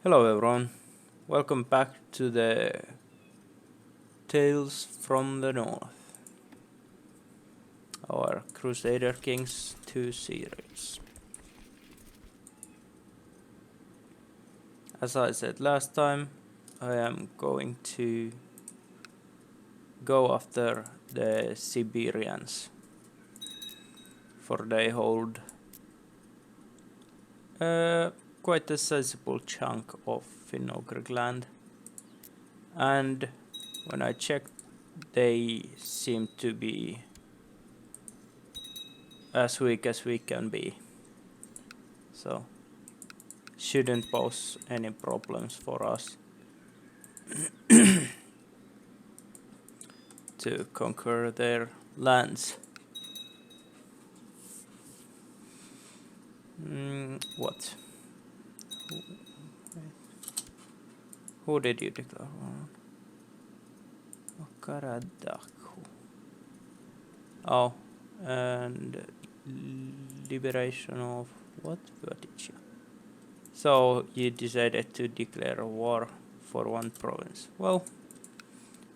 Hello everyone, welcome back to the Tales from the North, our Crusader Kings 2 series. As I said last time, I am going to go after the Siberians, for they hold quite a sizable chunk of Finno-Ugric land, and when I checked, they seem to be as weak as we can be, so shouldn't pose any problems for us to conquer their lands. What? Who did you declare war on? Oh, and liberation of what? So you decided to declare a war for one province. Well,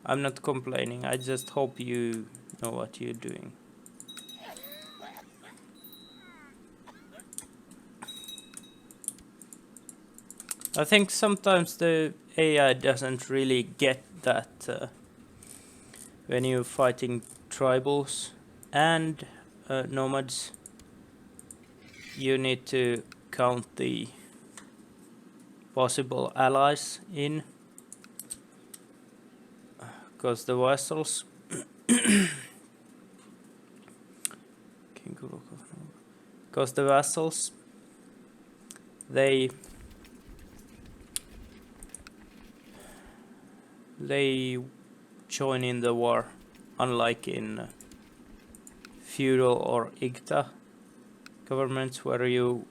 I'm not complaining, I just hope you know what you're doing. I think sometimes the AI doesn't really get that when you're fighting tribals and nomads, you need to count the possible allies in, because the vassals they join in the war, unlike in feudal or Igta governments where you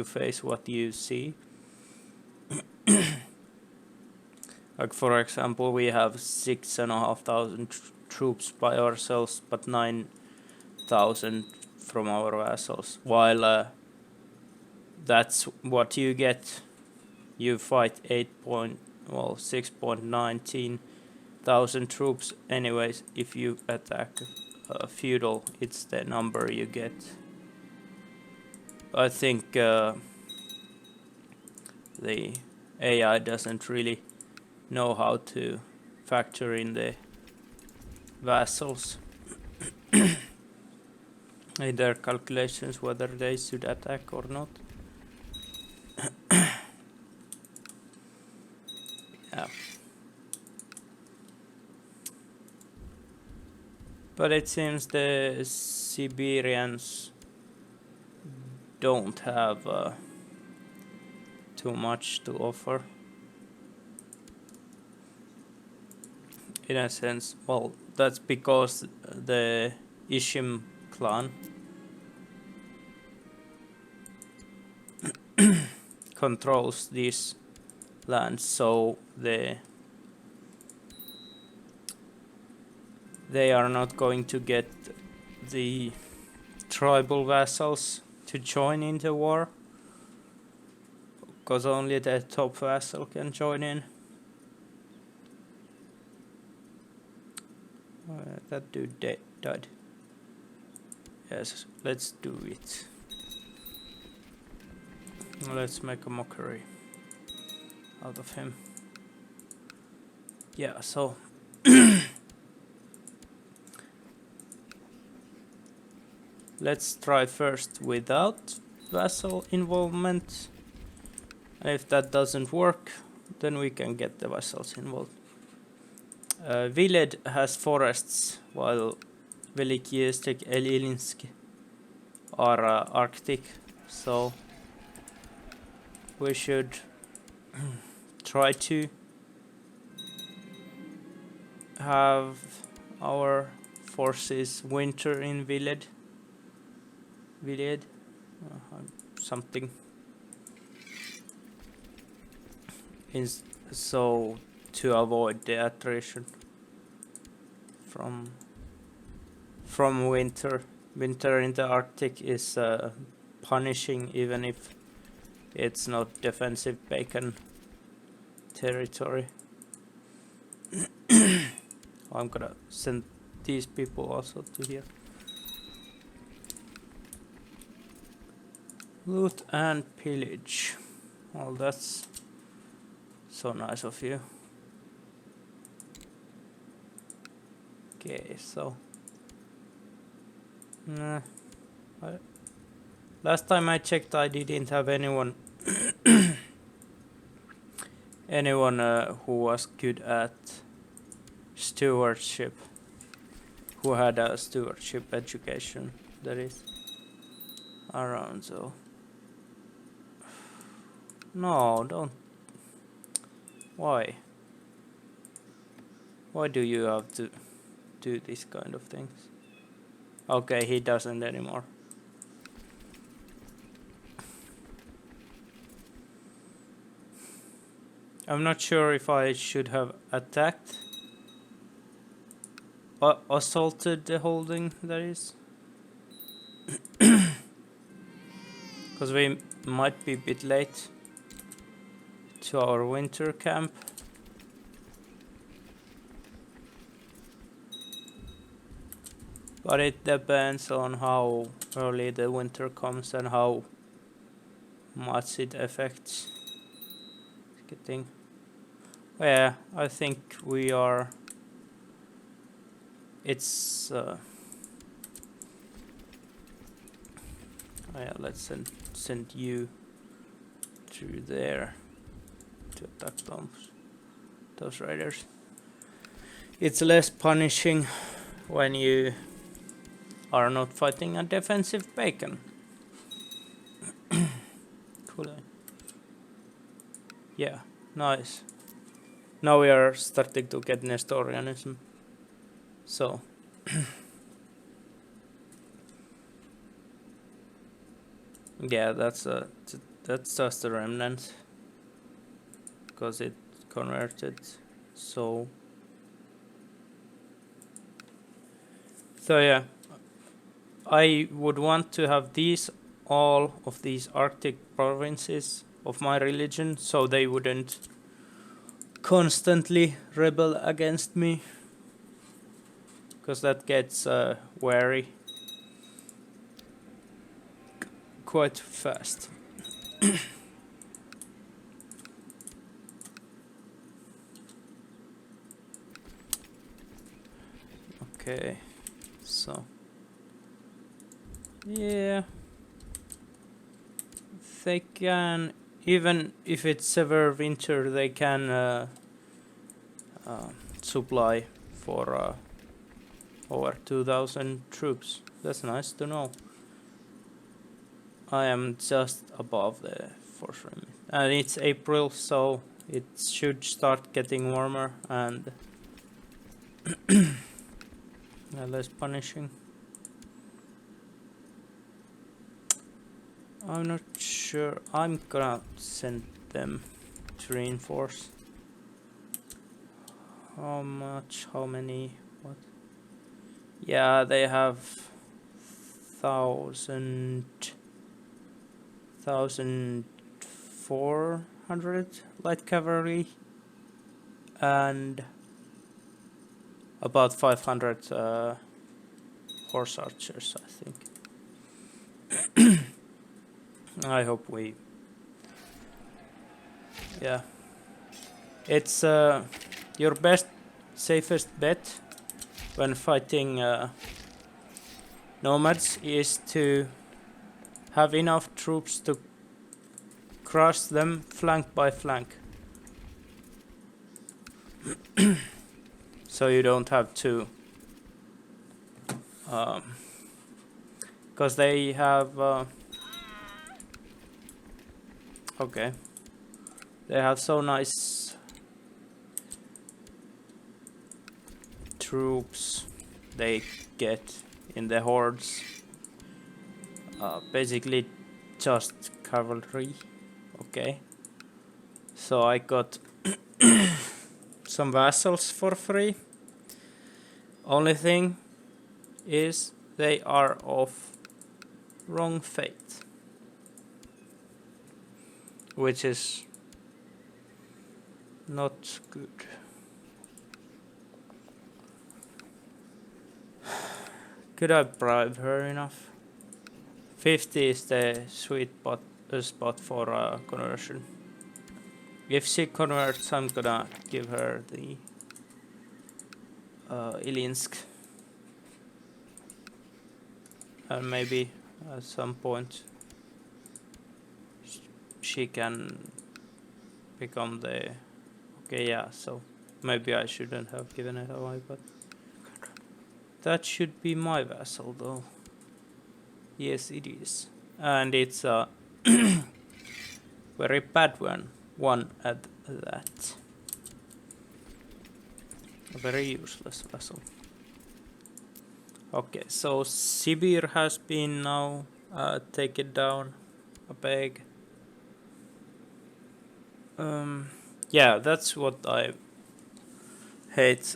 face what you see. Like for example, we have 6,500 troops by ourselves, but 9,000 from our vassals, while that's what you get. You fight 6.19 thousand troops anyways. If you attack feudal, it's the number you get. I think the AI doesn't really know how to factor in the vassals in their calculations whether they should attack or not. Yeah. But it seems the Siberians don't have too much to offer. In a sense, well, that's because the Ishim clan controls these lands, so they are not going to get the tribal vassals to join in the war, because only the top vassal can join in. That dude died. Yes, let's do it. Let's make a mockery out of him. Yeah, so let's try first without vassal involvement, and if that doesn't work, then we can get the vassals involved. Viled has forests, while Velikiyestek and Ilinsk are Arctic, so we should try to have our forces winter in Viled, something. So to avoid the attrition from winter. Winter in the Arctic is punishing, even if it's not defensive bacon territory. I'm gonna send these people also to here. Loot and pillage. Well, that's so nice of you. Okay, so last time I checked, I didn't have anyone who was good at stewardship, who had a stewardship education, that is, around. So no, don't. Why do you have to do this kind of things? Okay, he doesn't anymore. I'm not sure if I should have attacked, assaulted the holding, that is. Because we might be a bit late to our winter camp. But it depends on how early the winter comes and how much it affects getting. Yeah, I think we are. It's yeah, let's send you through there to attack those raiders. It's less punishing when you are not fighting a defensive bacon. Cool. Yeah, nice. Now we are starting to get Nestorianism. So yeah, that's just a remnant because it converted. So yeah, I would want to have all of these Arctic provinces of my religion, so they wouldn't constantly rebel against me, because that gets wary quite fast. Okay, so yeah, they can, even if it's severe winter, they can supply for over 2,000 troops. That's nice to know. I am just above the force limit, and it's April, so it should start getting warmer and less punishing. I'm not sure. I'm gonna send them to reinforce. How much? How many? What? Yeah, they have 1,400 light cavalry and about 500 horse archers, I think. I hope we. Yeah. It's your best, safest bet when fighting nomads is to have enough troops to crush them flank by flank. So you don't have to, because they have okay, they have so nice troops they get in the hordes. Basically just cavalry. Okay, so I got some vassals for free. Only thing is they are of wrong fate. which is not good. Could I bribe her enough? 50 is the sweet spot for conversion. If she converts, I'm gonna give her the Ilinsk. And maybe at some point she can become the... Okay, yeah, so maybe I shouldn't have given it away, but that should be my vassal though. Yes, it is. And it's a very bad one at that. A very useless vassal. Okay, so Sibir has been now taken down a peg. Yeah, that's what I hate.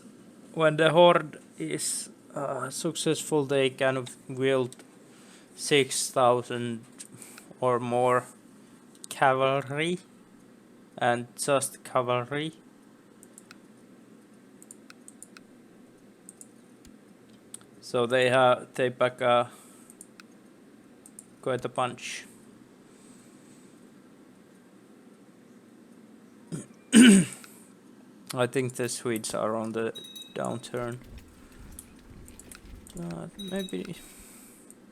When the horde is successful, they kind of wield 6,000 or more cavalry and just cavalry. So they pack quite a punch. I think the Swedes are on the downturn. Maybe...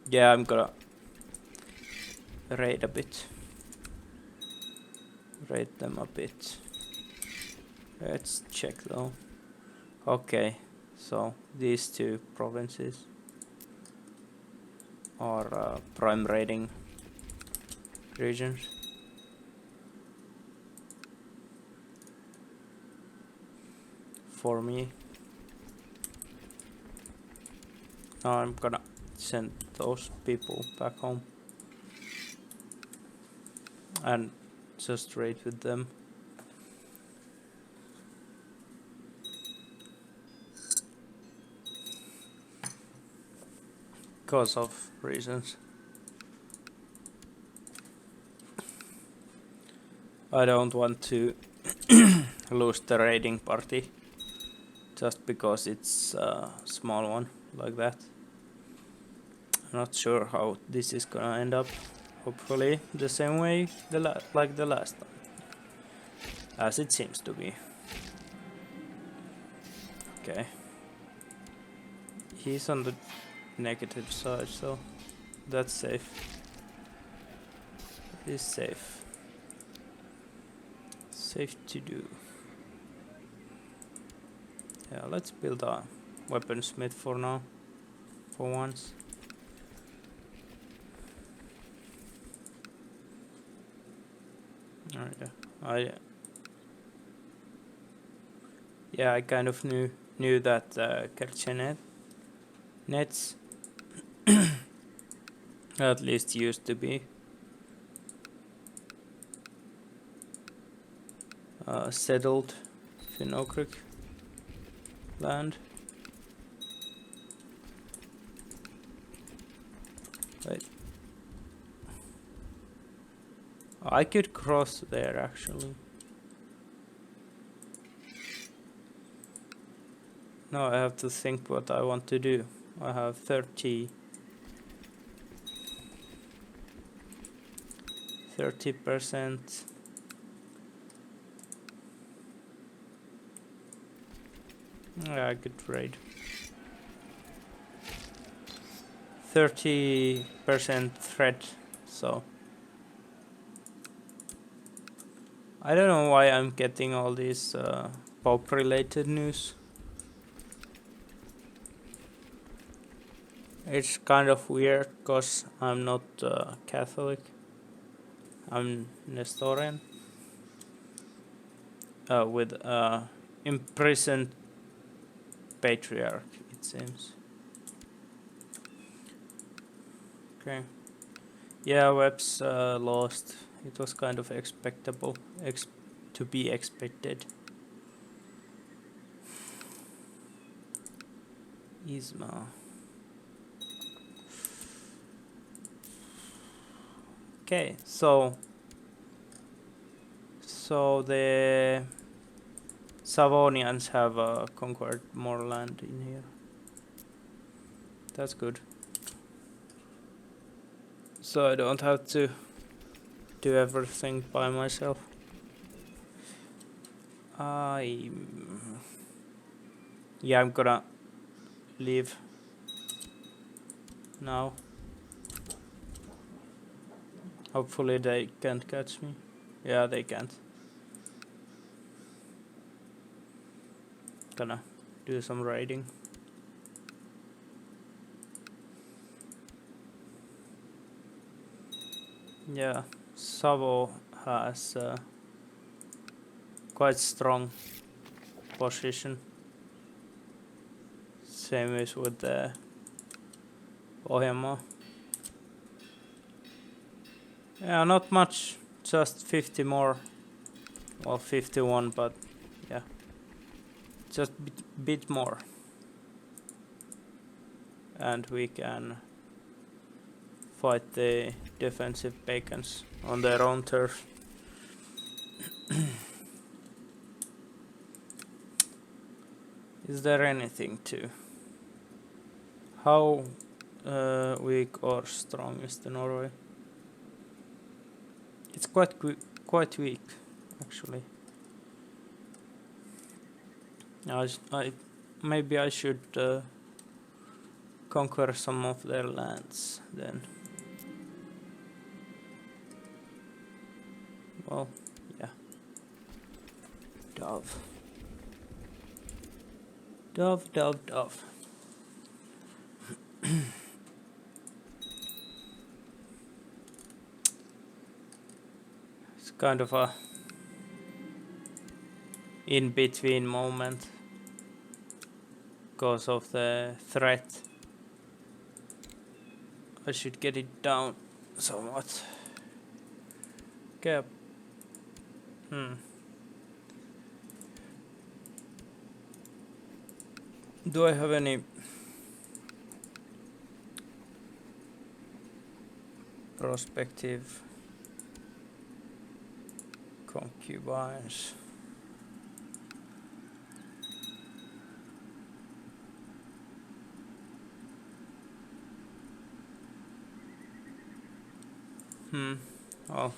Yeah, I'm gonna raid a bit. Raid them a bit. Let's check though. Okay, so these two provinces are prime raiding regions. For me. Now I'm gonna send those people back home and just raid with them. Because of reasons. I don't want to lose the raiding party just because it's a small one like that. I'm not sure how this is gonna end up. Hopefully the same way like the last time, as it seems to be. Okay, he's on the negative side, so that's safe. It is safe. Safe to do. Yeah, let's build a weaponsmith for now, for once. I kind of knew that Kerchenet nets at least used to be settled Finno-Ugric land. Wait. I could cross there actually. Now I have to think what I want to do. I have 30% yeah, I could trade 30% threat, so I don't know why I'm getting all these Pope related news. It's kind of weird because I'm not Catholic. I'm Nestorian. With imprisoned patriarch, it seems. Okay. Yeah, Web's lost. It was kind of expectable, to be expected. Isma. Okay, so So the Savonians have conquered more land in here. That's good. So I don't have to do everything by myself. Yeah, I'm gonna leave now. Hopefully they can't catch me. Yeah, they can't. Gonna do some raiding. Yeah, Savo has quite strong position. Same is with the Häme. Yeah, not much, just 50 more. Well, 51, but yeah, just bit more. And we can fight the defensive pagans on their own turf. Is there anything to? How weak or strong is the Norway? It's quite weak, actually. Maybe I should conquer some of their lands then. Well, yeah. Dove. It's kind of a in-between moment because of the threat. I should get it down somewhat. Okay. Do I have any prospective concubines? Oh,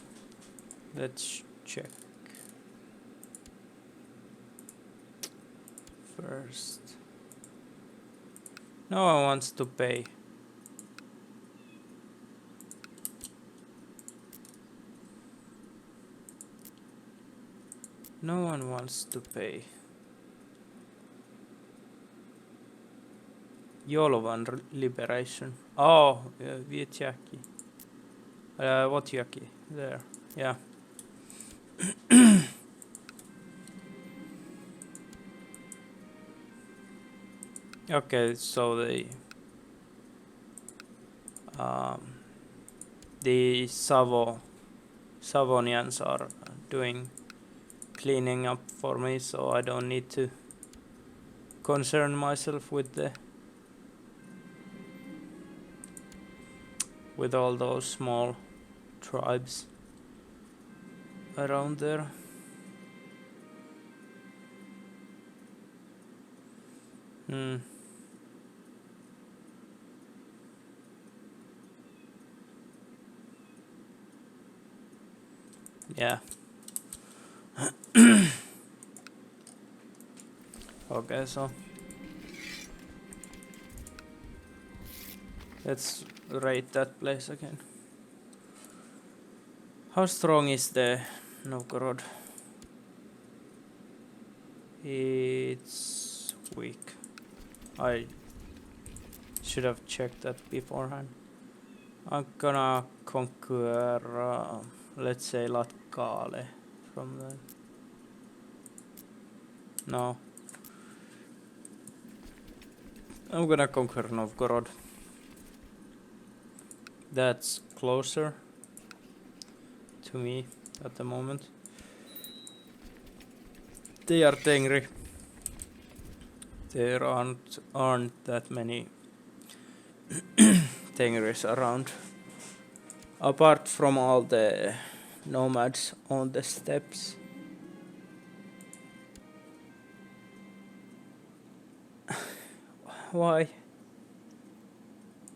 let's check first. No one wants to pay. No one wants to pay. Jolovan liberation. Oh, Vietjaki. Wotjaki. There. Yeah. Okay, so the Savonians are doing cleaning up for me, so I don't need to concern myself with all those small tribes around there. Yeah. Okay, so let's raid that place again. How strong is the Novgorod? It's weak. I should have checked that beforehand. I'm gonna conquer, let's say, Latkale from there. No. I'm gonna conquer Novgorod. That's closer to me at the moment. They are Tengri. There aren't that many Tengris around. Apart from all the nomads on the steppes. Why?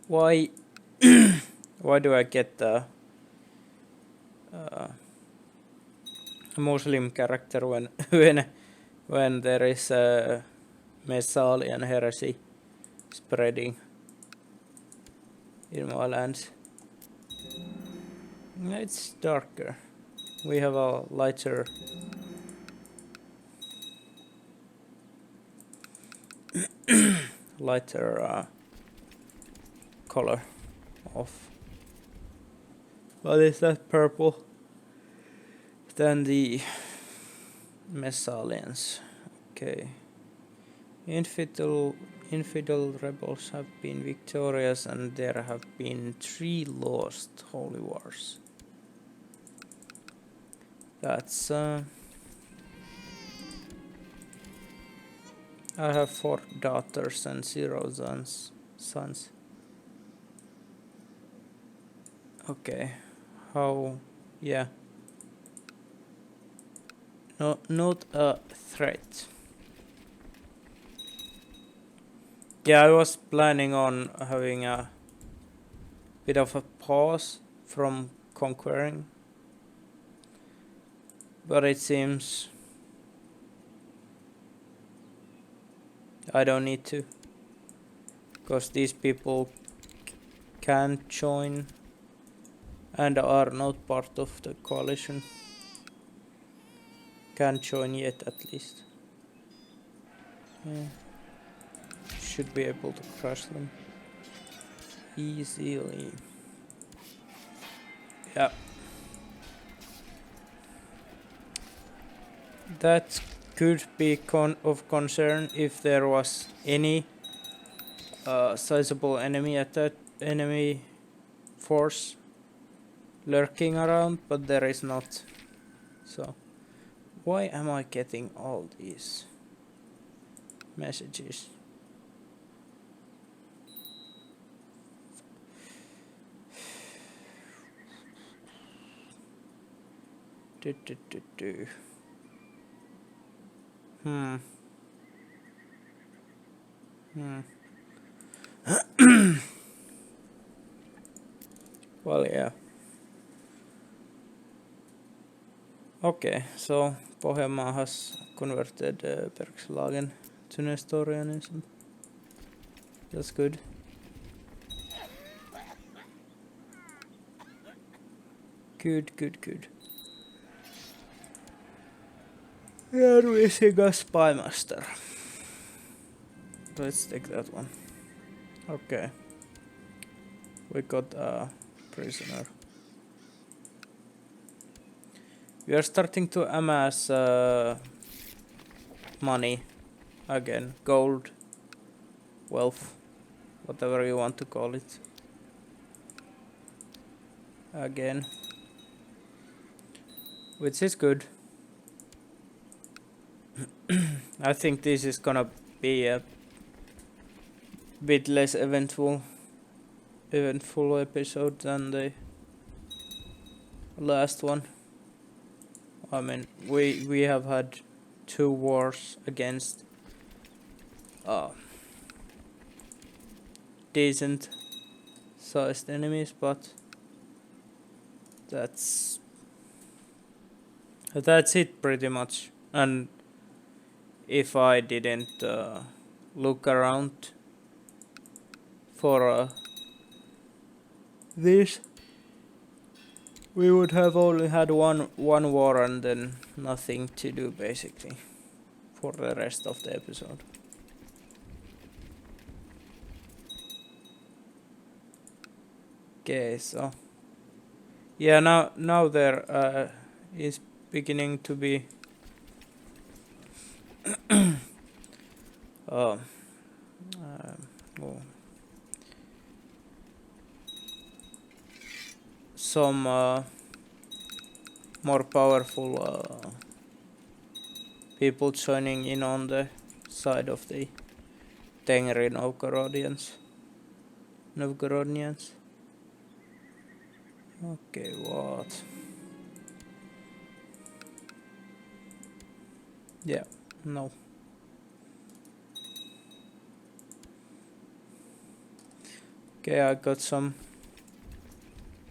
Why? Why do I get the Muslim character when when there is a Messalian heresy spreading in my lands? It's darker. We have a lighter color of what is that, purple, than the Messalians. Okay. Infidel rebels have been victorious, and there have been 3 lost holy wars. That's I have 4 daughters and 0 sons. Okay, how? Yeah. No, not a threat. Yeah, I was planning on having a bit of a pause from conquering, but it seems I don't need to, because these people can join and are not part of the coalition. Can't join yet, at least. Yeah. Should be able to crush them easily. Yeah. That could be of concern if there was any sizable enemy force lurking around, but there is not. So why am I getting all these messages? Well, yeah. Okay, so Pohjanmaa has converted Bergslagen to Nestorianism. That's good. Good. We are missing a spy master. Let's take that one. Okay. We got a prisoner. We are starting to amass money again. Gold, wealth, whatever you want to call it. Again. Which is good. I think this is gonna be a bit less eventful episode than the last one. I mean, we have had 2 wars against decent sized enemies, but that's it pretty much. And if I didn't look around for this, we would have only had one war and then nothing to do basically for the rest of the episode. Okay, so yeah, now there is beginning to be some more powerful people joining in on the side of the Tengri Novgorodians. Okay, what? Yeah, no. Okay, I got some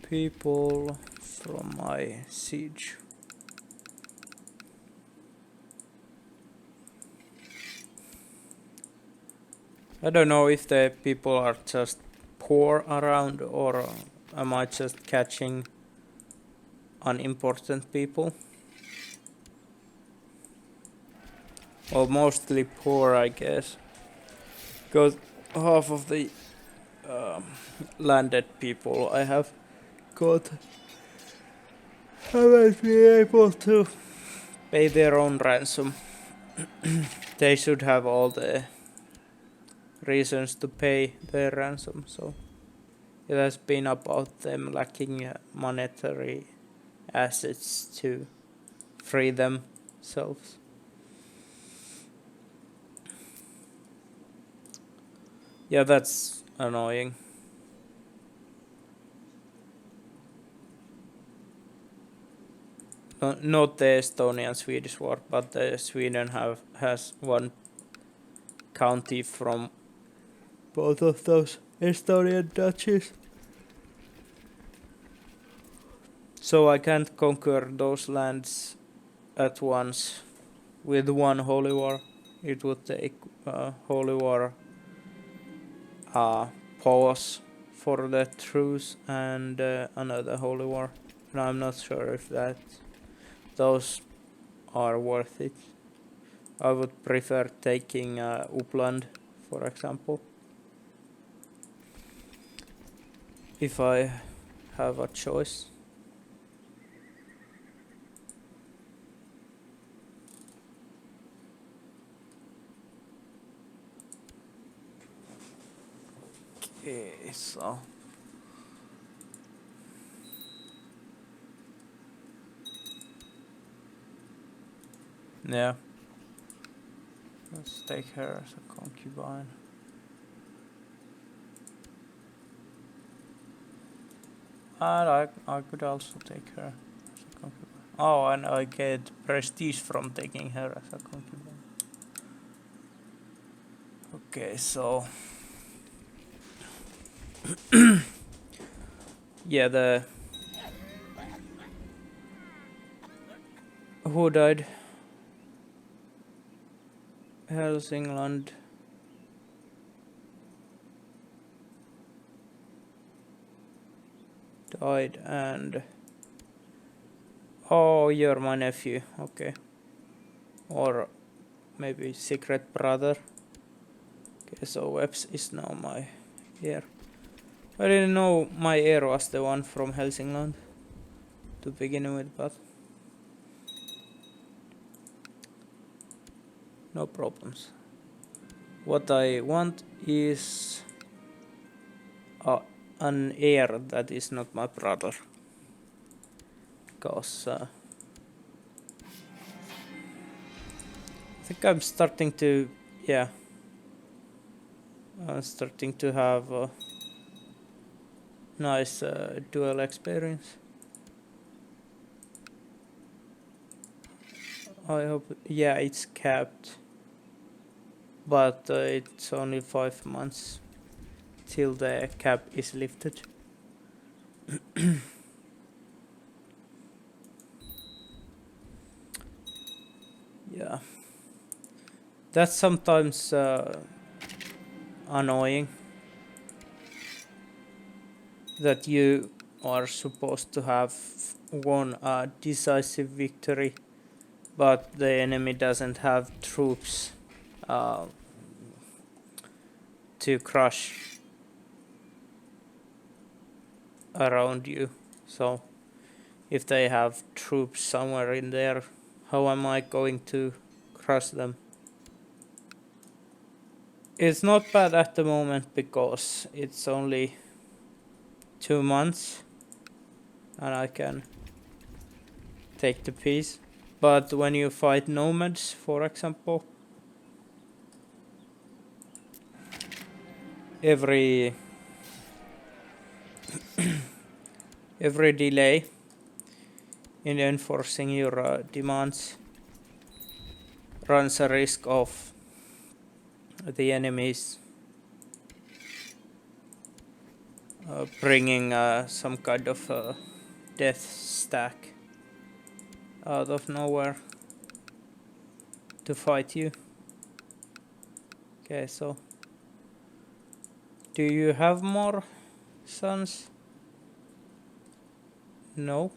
people from my siege. I don't know if the people are just poor around, or am I just catching unimportant people? Well, mostly poor, I guess. Because half of the landed people I have got haven't been able to pay their own ransom. They should have all the reasons to pay their ransom, so it has been about them lacking monetary assets to free themselves. Yeah, that's annoying. Not the Estonian-Swedish war, but Sweden has one county from both of those Estonian duchies. So I can't conquer those lands at once with one holy war. It would take holy war pause for the truce and another holy war. And I'm not sure if those are worth it. I would prefer taking Uppland, for example, if I have a choice. Okay, so yeah, let's take her as a concubine. And I could also take her as a concubine. Oh, and I get prestige from taking her as a concubine. Okay, so yeah, the who died? Helsingland. Died, and oh, you're my nephew. Okay, or maybe secret brother. Okay, so Webs is now my heir. I didn't know my heir was the one from Helsingland to begin with, but no problems. What I want is an heir that is not my brother, because I think I'm starting to, yeah, I'm starting to have a nice duel experience. I hope, yeah, it's capped, but it's only 5 months till the cap is lifted. Yeah, that's sometimes annoying, that you are supposed to have won a decisive victory, but the enemy doesn't have troops to crush around you. So if they have troops somewhere in there, how am I going to crush them? It's not bad at the moment because it's only 2 months and I can take the peace. But when you fight nomads, for example, every delay in enforcing your demands runs a risk of the enemies bringing some kind of death stack out of nowhere to fight you. Okay, so do you have more sons? No.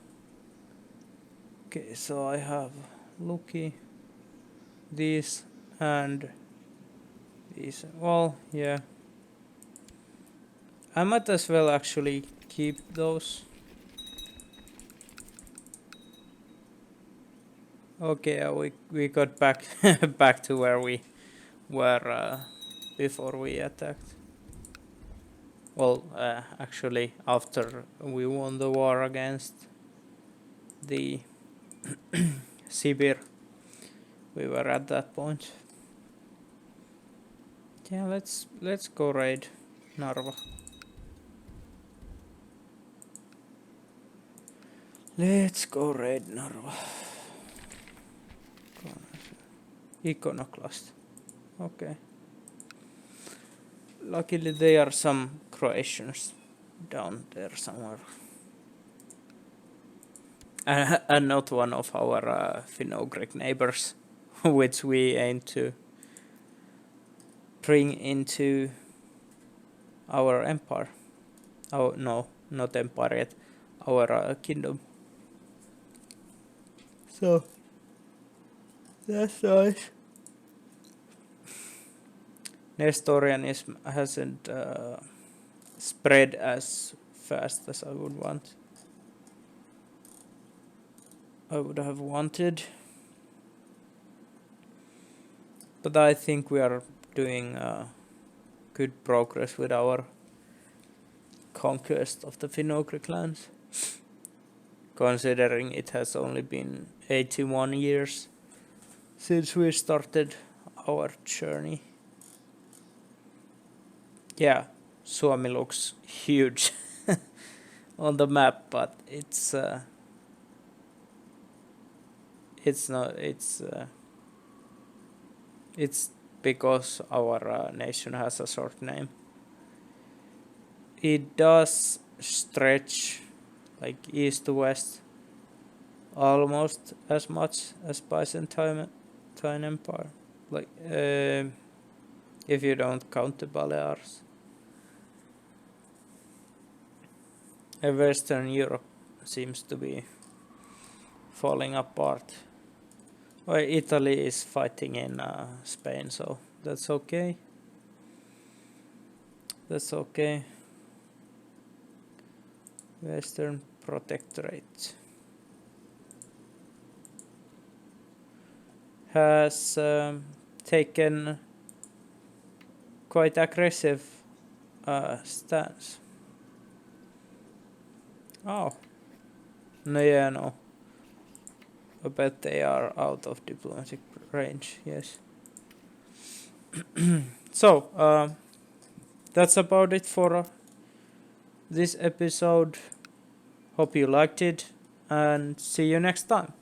Okay, so I have Lucky, these, and these. Well, yeah. I might as well actually keep those. Okay, we got back back to where we were before we attacked. Well, actually, after we won the war against the Sibir, we were at that point. Yeah, let's go raid Narva. Let's go raid Narva. Iconoclast. Okay. Luckily there are some Croatians down there somewhere. And not one of our Finno-Ugric neighbors, which we aim to bring into our empire. Oh no, not empire yet. Our kingdom. So that's nice. Nestorianism hasn't spread as fast as I would want. I would have wanted. But I think we are doing good progress with our conquest of the Finno-Ugric lands. Considering it has only been 81 years since we started our journey. Yeah, Suomi looks huge on the map, but it's not. It's because our nation has a short name. It does stretch like east to west almost as much as Byzantine Empire, like if you don't count the Balears. Western Europe seems to be falling apart. Well, Italy is fighting in Spain, so that's okay. That's okay. Western Protectorate has taken quite aggressive stance. Oh, no, yeah, no. I bet they are out of diplomatic range, yes. So, that's about it for this episode. Hope you liked it, and see you next time.